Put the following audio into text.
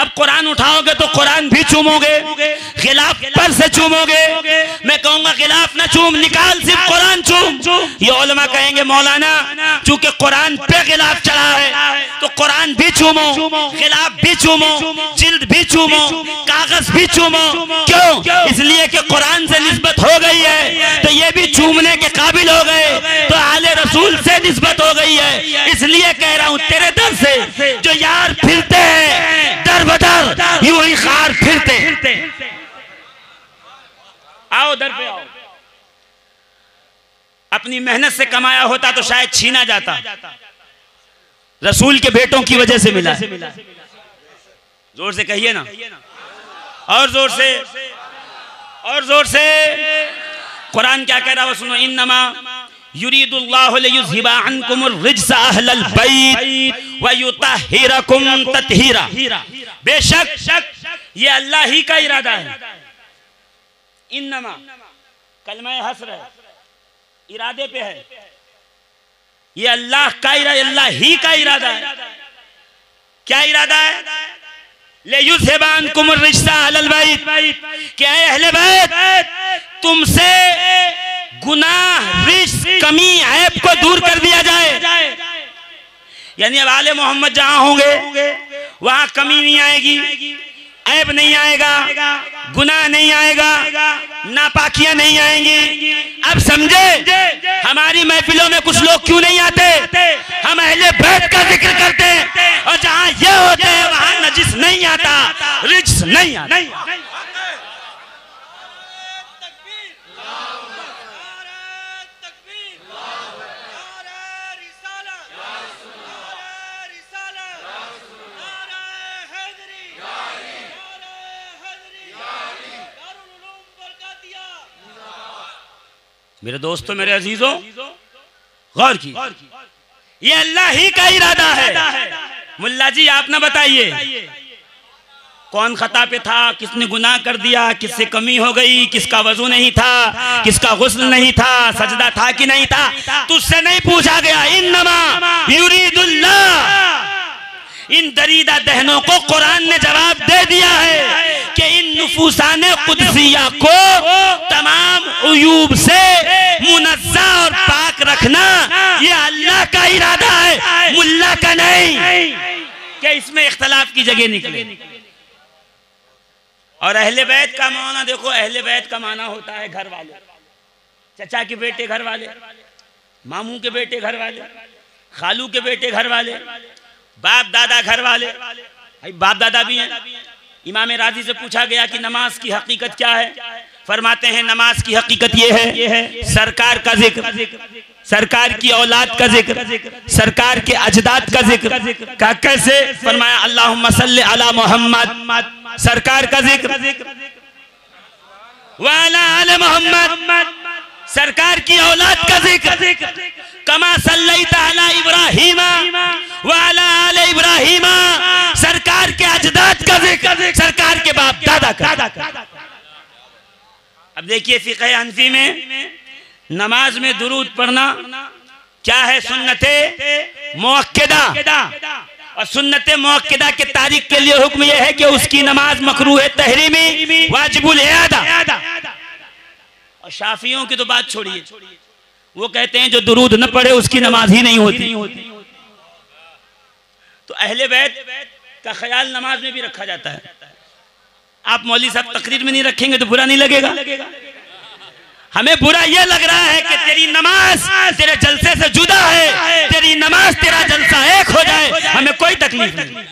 अब कुरान उठाओगे तो कुरान भी चूमोगे, खिलाफ पर से चूमोगे। मैं कहूंगा खिलाफ ना चूम, निकाल, सिर्फ कुरान चूम। ये उलमा कहेंगे मौलाना चूंकि कुरान पे खिलाफ चढ़ा है तो कुरान भी चूमो, खिलाफ भी चूमो, जिल्द भी चूमो, कागज भी चूमो। क्यों? इसलिए कि कुरान से निस्बत हो गई है तो ये भी चूमने के काबिल हो गए, तो आले रसूल से निस्बत हो गई है। इसलिए कह रहा हूं तेरे दर से जो यार फिरते हैं दर बदर यूं ही खार फिरते। आओ दर पे आओ। अपनी मेहनत से कमाया होता तो शायद छीना जाता, रसूल के बेटों की वजह से मिला। जोर से कहिए ना, और जोर से, और जोर से। कुरान क्या कह रहा है सुनो, इन्नमा युरीदुल्लाहु लियुज़हिबा अन्कुमुर रिज्सा अहलल बैत व युतहिरकुम तत्हीरा। बेशक ये अल्लाह ही का इरादा है। इन्नमा कलमा हस्र है, इरादे पे है। ये अल्लाह का इरादा, अल्लाह ही का इरादा है। क्या इरादा है? लियुज़हिबा अन्कुमुर रिज्सा अहलल बैत, क्या है अहले बैत तुमसे गुनाह, रिज्स, कमी, ऐब को दूर कर दिया जाए। यानी अब आले मोहम्मद जहां होंगे वहां कमी नहीं आएगी, ऐब नहीं आएगा, गुनाह नहीं आएगा, नापाकियां नहीं आएंगी। अब समझे हमारी महफिलों में कुछ लोग क्यों नहीं आते? हम अहले बैत का जिक्र करते हैं और जहां ये होते हैं वहां नजिस नहीं आता, रिज्स नहीं आता। मेरे दोस्तों, मेरे अजीजों, गौर की, ये अल्लाह ही का इरादा है। मुल्ला जी आप ना बताइए कौन खता पे था, किसने गुनाह कर दिया, किससे कमी हो गई, किसका वजू नहीं था, किसका गुस्ल नहीं था, सजदा था कि नहीं था, तुझसे नहीं पूछा गया। इन्नमा युरीदुल्लाह, इन दरीदा दहनों को कुरान ने जवाब दे दिया है कि इन नुफूसाने कुदसिया को तमाम उयूब से मुनज़्ज़ा और पाक रखना ये अल्लाह का इरादा है, मुल्ला का नहीं। क्या इसमें इख्तलाफ की जगह निकले? और अहले बैत का माना देखो, अहले बैत का माना होता है घर वाले, चचा के बेटे घर वाले, मामू के बेटे घर वाले, खालू के बेटे घर वाले, बाप दादा घर वाले। भाई बाप दादा भी हैं। इमाम राजी से पूछा गया कि नमाज की हकीकत क्या है? फरमाते हैं नमाज की हकीकत ये है सरकार का जिक्र, सरकार की औलाद का जिक्र, सरकार के अजदाद का जिक्र। का कैसे? फरमाया अल्लाहुम्मा सल्ली अला मोहम्मद, सरकार का जिक्र, व अला आले मोहम्मद, सरकार की औलाद का जिक्र, कमा सल्लैता अला इब्राहीमा व अला आले इब्राहीमा, सरकार के अजदाद का जिक्र, सरकार के बाप दादा का। अब देखिए फिक़ह हनफी में नमाज में दुरूद पढ़ना क्या है? सुन्नते मुअक्कदा, और सुन्नते मुअक्कदा के तारीख के लिए हुक्म यह है कि उसकी नमाज मकरूह तहरीमी, वाजिबुल इआदा। और शाफियों की तो बात छोड़िए, वो कहते हैं जो दुरूद न पढ़े उसकी नमाज ही नहीं होती। तो अहले बैत का ख्याल नमाज में भी रखा जाता है। आप मौलवी साहब तकरीर में नहीं रखेंगे तो बुरा नहीं लगेगा। हमें बुरा यह लग रहा है कि तेरी नमाज तेरे जलसे से जुदा है, तेरी नमाज तेरा जलसा एक हो जाए, हमें कोई तकलीफ नहीं।